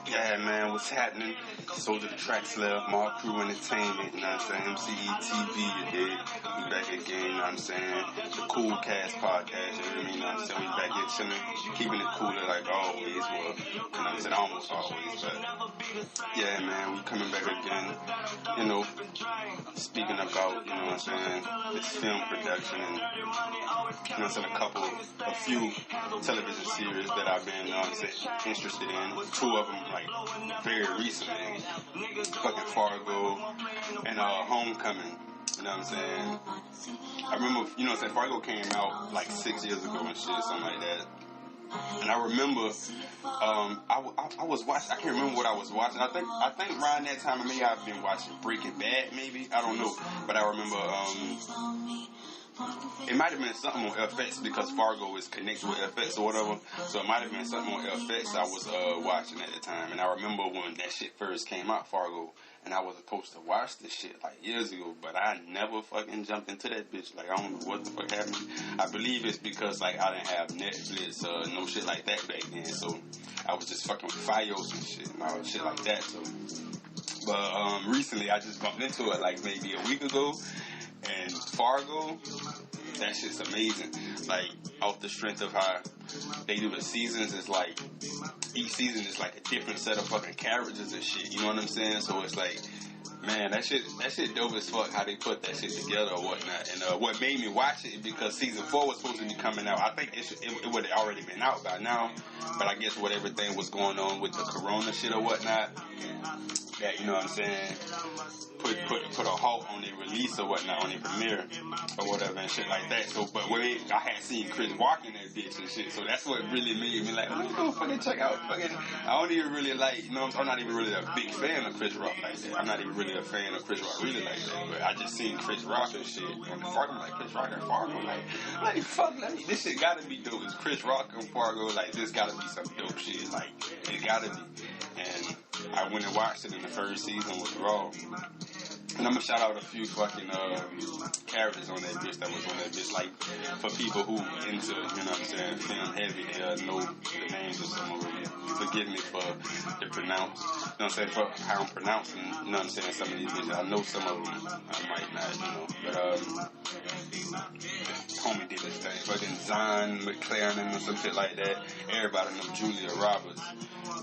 Yeah, man, what's happening? Soldier the Tracks left, Mark Crew Entertainment, you know what I'm saying? MCE TV, you dig? We back again, you know what I'm saying? The Cool Cast Podcast, you know what I'm saying? We back here chilling, keeping it cooler like always, well, you know what I'm saying? Almost always, but yeah, man, we coming back again, you know, speaking about, you know what I'm saying, this film production and, you know what I'm saying, a few television series that I've been, you know what I'm saying, interested in. Two of them, like, very recently. Fucking Fargo and Homecoming. You know what I'm saying? I remember, you know what I'm saying, Fargo came out like 6 years ago and shit, something like that. And I remember, I was watching, I can't remember what I was watching. I think around that time, maybe I've been watching Breaking Bad, maybe. I don't know. But I remember, it might have been something on FX because Fargo is connected with FX or whatever. So it might have been something on FX I was watching at the time. And I remember when that shit first came out, Fargo, and I was supposed to watch this shit like years ago, but I never fucking jumped into that bitch. Like, I don't know what the fuck happened. I believe it's because, like, I didn't have Netflix or no shit like that back then. So I was just fucking with Fios and shit and all shit like that. So, but recently I just bumped into it like maybe a week ago. And Fargo, that shit's amazing. Like, off the strength of how they do the seasons, it's like, each season is like a different set of fucking characters and shit, you know what I'm saying? So it's like, man, that shit dope as fuck how they put that shit together or whatnot. And what made me watch it is because season 4 was supposed to be coming out. I think it would have already been out by now, but I guess with everything was going on with the corona shit or whatnot, that, you know what I'm saying, put a halt on their release or whatnot, on their premiere or whatever and shit like that. So, but I had seen Chris Rock in that bitch and shit, so that's what really made me like, let me go fucking check out fucking. I don't even really like, you know, I'm not even really a big fan of Chris Rock like that. I'm not even really a fan of Chris Rock really like that. But I just seen Chris Rock and shit on Fargo, like Chris Rock and Fargo, like fuck, this shit gotta be dope. It's Chris Rock and Fargo, like this gotta be some dope shit. Like it gotta be. And I went and watched it, and the first season was raw. And I'm gonna shout out a few fucking characters on that bitch that was on that bitch. Like, for people who into, you know what I'm saying, film heavy, they'll know the names of some of them. Forgive me for the pronounce, you know what I'm saying, for how I'm pronouncing, you know what I'm saying, some of these bitches. I know some of them, I might not, you know. But, homie did this thing. Fucking Zahn McLaren or some shit like that. Everybody know Julia Roberts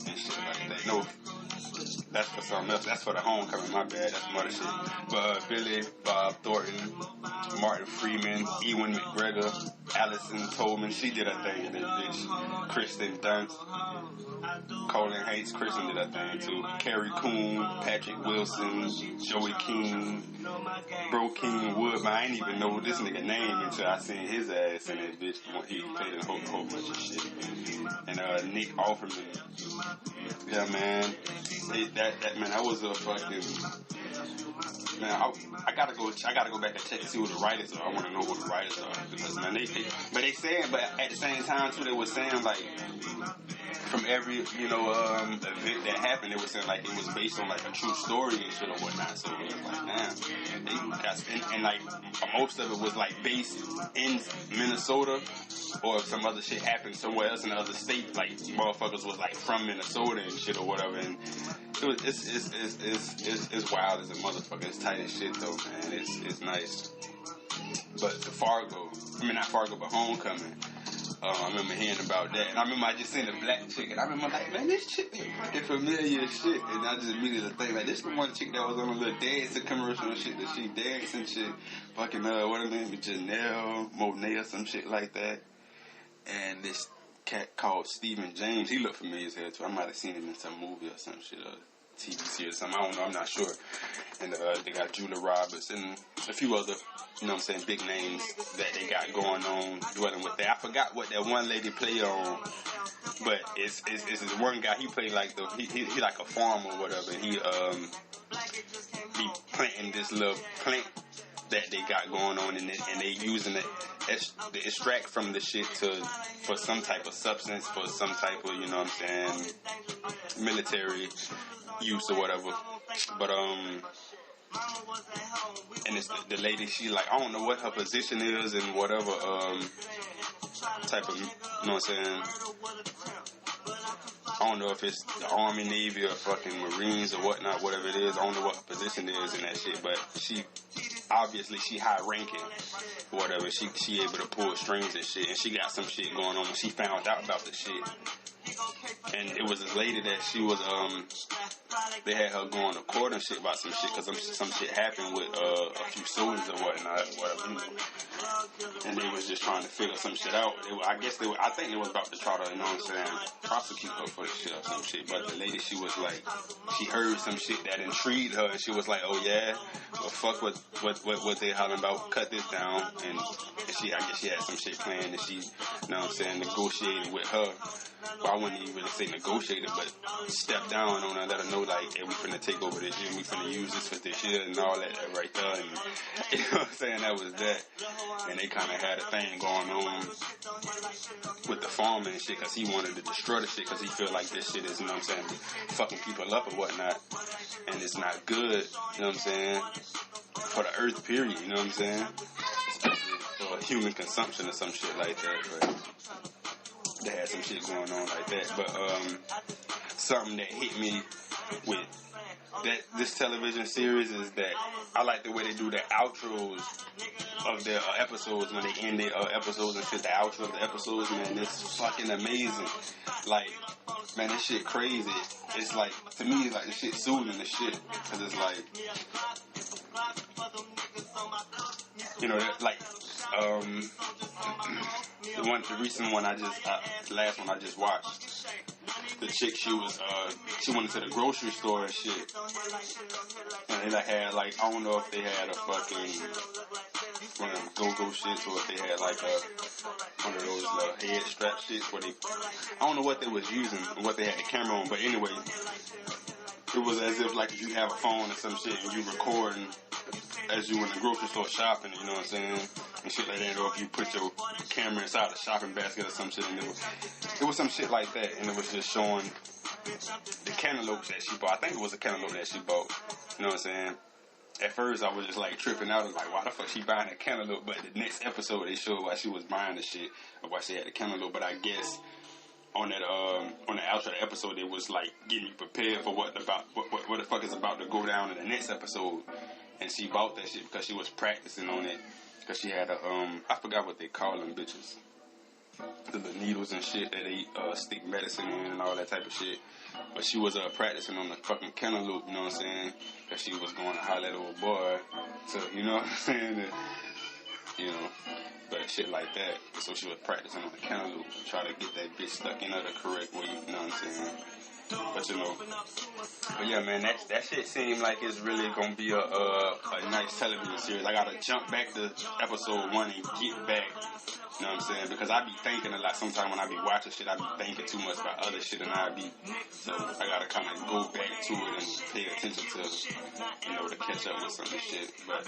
and shit like that. No, that's for something else. That's for the Homecoming, my bad. That's some other shit. But Billy, Bob Thornton, Martin Freeman, Ewan McGregor, Allison Tolman, she did her thing in this bitch. Kristen Dunst, Colin Hayes, Kristen did her thing too. Carrie Coon, Patrick Wilson, Joey King, Bro King Wood. Man, I ain't even know this nigga name until I seen his ass in that bitch when he played a whole bunch of shit. And Nick Offerman. Yeah, man. That was a fucking, man, I gotta go back and check and see who the writers are. I wanna know who the writers are, because man, but at the same time too, they were saying like, from every, you know, event that happened, they were saying like it was based on like a true story and shit or whatnot. So it was like, man, and like most of it was like based in Minnesota, or if some other shit happened somewhere else in the other state, like motherfuckers was like from Minnesota and shit or whatever. And it's wild as a motherfucker. It's tight as shit though, man. It's nice. But the not Fargo, but Homecoming. I remember hearing about that, and I remember I just seen a black chick, and I remember like, man, this chick is fucking familiar as shit, and I just immediately think like, this the one chick that was on a little dancing commercial and shit, that she dancing shit, fucking what her name is, Janelle Monáe or some shit like that, and this cat called Stephen James, he looked familiar as hell too. I might have seen him in some movie or some shit, or TV series or something, I don't know, I'm not sure. And they got Julia Roberts and a few other, you know what I'm saying, big names that they got going on, dwelling with that. I forgot what that one lady played on, but it's this one guy, he played like he like a farmer or whatever, and he planting this little plant that they got going on in it, and they using it to extract from the shit for some type of substance, for some type of, you know what I'm saying, military use or whatever. But and it's the lady, she like, I don't know what her position is and whatever type of, you know what I'm saying, I don't know if it's the Army, Navy, or fucking Marines or whatnot, whatever it is. I don't know what her position is in that shit, but she high ranking or whatever. She able to pull strings and shit, and she got some shit going on when she found out about the shit. And it was this lady that she was, they had her going to court and shit about some shit, cause some shit happened with, a few soldiers or whatnot, whatever. And they was just trying to figure some shit out. I think they was about to try to, you know what I'm saying, prosecute her for the shit or some shit. But the lady, she was like, she heard some shit that intrigued her, and she was like, oh yeah, well fuck what they hollering about, cut this down. And I guess she had some shit planned, and she, you know what I'm saying, negotiated with her. Well, I wouldn't even really say negotiated, but step down on her, let her know, like, hey, we finna take over this year, we finna use this for this year, and all that right there, and, you know what I'm saying, that was that. And they kind of had a thing going on with the farmer and shit, because he wanted to destroy the shit, because he feel like this shit is, you know what I'm saying, fucking people up or whatnot, and it's not good, you know what I'm saying, for the earth, period, you know what I'm saying, especially for human consumption or some shit like that, but they had some shit going on like that. But something that hit me with this television series is that I like the way they do the outros of their episodes when they end their episodes and shit. The outro of the episodes, man, it's fucking amazing. Like, man, this shit crazy. It's like, to me, it's like the shit soothing the shit, because it's like, you know, like, the recent one the last one I just watched, the chick, she went into the grocery store and shit, and they had, like, I don't know if they had a fucking, one of them go-go shits, or if they had, like, one of those head strap shits where I don't know what they was using, what they had the camera on, but anyway, it was as if, like, if you have a phone or some shit and you recording as you in the grocery store shopping, you know what I'm saying, and shit like that, or if you put your camera inside the shopping basket or some shit, and it was some shit like that, and it was just showing the cantaloupes that she bought. I think it was a cantaloupe that she bought, you know what I'm saying. At first, I was just like tripping out, like, why the fuck she buying a cantaloupe? But the next episode, they showed why she was buying the shit, or why she had a cantaloupe. But I guess on the outro of the episode, it was like getting you prepared for what the fuck is about to go down in the next episode. And she bought that shit because she was practicing on it, because she had I forgot what they call them bitches, the needles and shit that they stick medicine in and all that type of shit. But she was practicing on the fucking cantaloupe, you know what I'm saying, because she was going to holler at the old boy, so, you know what I'm saying, you know, but shit like that. So she was practicing on the cantaloupe to try to get that bitch stuck in her the correct way, you know what I'm saying. But you know, but yeah, man, that shit seemed like it's really gonna be a nice television series. I gotta jump back to episode 1 and get back. You know what I'm saying? Because I be thinking a lot. Sometimes when I be watching shit, I be thinking too much about other shit, and so I gotta kind of go back to it and pay attention to, you know, to catch up with some of the shit. But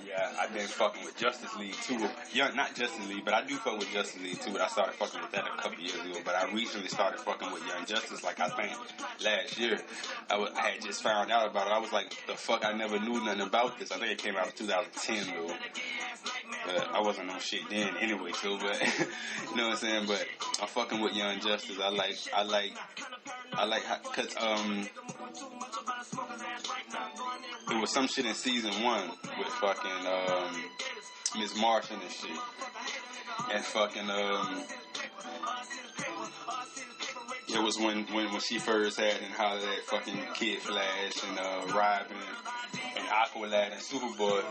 yeah, I've been fucking with Justice League too. Yeah, not Justice League, but I do fuck with Justice League too. But I started fucking with that a couple years ago. But I recently started fucking with Young Justice, like I think last year. I had just found out about it. I was like, the fuck, I never knew nothing about this. I think it came out in 2010 though. I wasn't on shit then anyway, so, but, you know what I'm saying, but I'm fucking with Young Justice. I like, cause, there was some shit in season 1 with fucking, Miss Martian and shit, and fucking, it was when she first had and hollered at fucking Kid Flash and Robin and Aqualad and Superboy.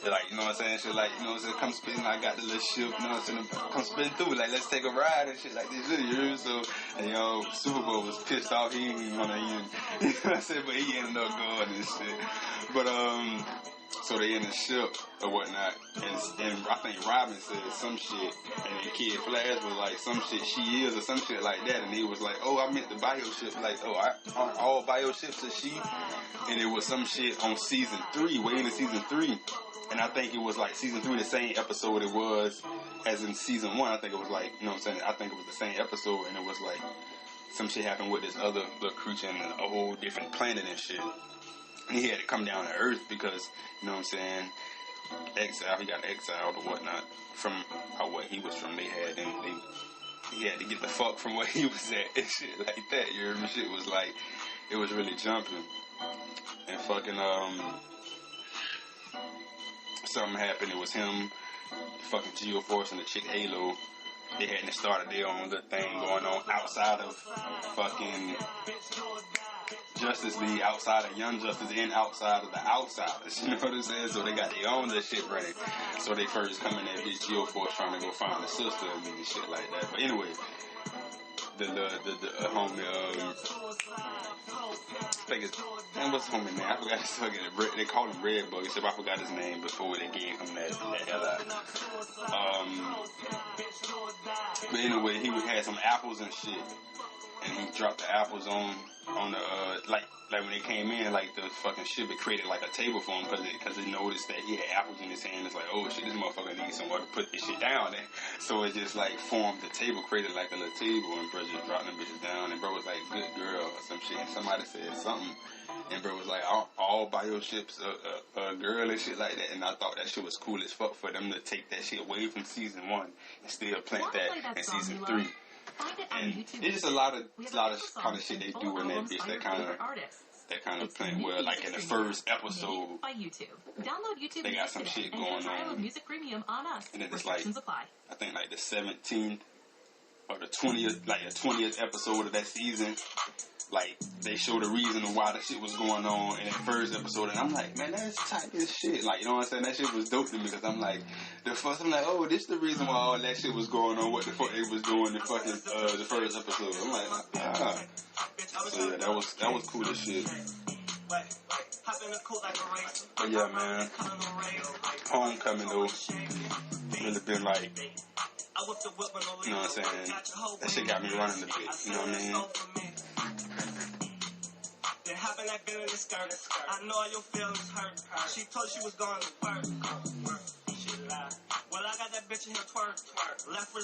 They're like, you know what I'm saying? She's like, you know what I'm saying? Come spin. I got the little ship. You know what I'm saying? Come spin through. Like, let's take a ride and shit like this. You know? So, and Superboy was pissed off. He didn't even want to even, you know what I'm saying? But he ended up going and shit. But so they in the ship or whatnot, and I think Robin said some shit, and then Kid Flash was like some shit she is or some shit like that, and he was like, oh, I meant the bioship, like, oh, aren't all bioships a she? And it was some shit on season 3, way into season 3, and I think it was like season 3, the same episode it was as in season 1. I think it was like, you know what I'm saying? I think it was the same episode, and it was like some shit happened with this other little creature in a whole different planet and shit. And he had to come down to Earth because, you know what I'm saying, he got exiled or whatnot from what he was from. They had him, he had to get the fuck from where he was at and shit like that. You remember? Shit was like, it was really jumping. And fucking, something happened. It was him, fucking Geoforce, and the chick Halo. They hadn't started their own little thing going on outside of fucking Justice League, outside of Young Justice, and outside of the Outsiders. You know what I'm saying? So they got their own little shit ready. So they first come in there, bitch, Geoforce trying to go find the sister and shit like that. But anyway, the homie, I think it's, man, what's the homie name? I forgot his fucking, they call him Red Bug, except I forgot his name before they gave him that hell out. But anyway, he had some apples and shit, and he dropped the apples on the, like when they came in, like the fucking shit, it created like a table for him, because they noticed that he had apples in his hand. It's like, oh shit, this motherfucker needs somewhere to put this shit down there. So it just like formed the table, created like a little table, and bro just dropped them bitches down, and bro was like, good girl, or some shit, and somebody said something, and bro was like, all bioships a girl and shit like that, and I thought that shit was cool as fuck for them to take that shit away from season 1 and still plant that in season 3. And it's just a lot of kind of shit they do in that bitch that kind of playing well. Like in the first episode, they got some shit going on, and then it's like, I think like the 17th or the 20th episode of that season, like they show the reason why the shit was going on in that first episode, and I'm like, man, that's tight as shit. Like, you know what I'm saying? That shit was dope to me, because I'm like, oh, this the reason why all that shit was going on. What the fuck it was doing in fucking the first episode? I'm like, ah. So yeah, that was cool as shit. But yeah, man, Homecoming though really been like, you know what I'm saying? That shit got me running a bit. You know what I mean? Hopping like Bill in the skirt. I know your feelings hurt. She told she was going to work. She lied. Well, I got that bitch in here twerk. Left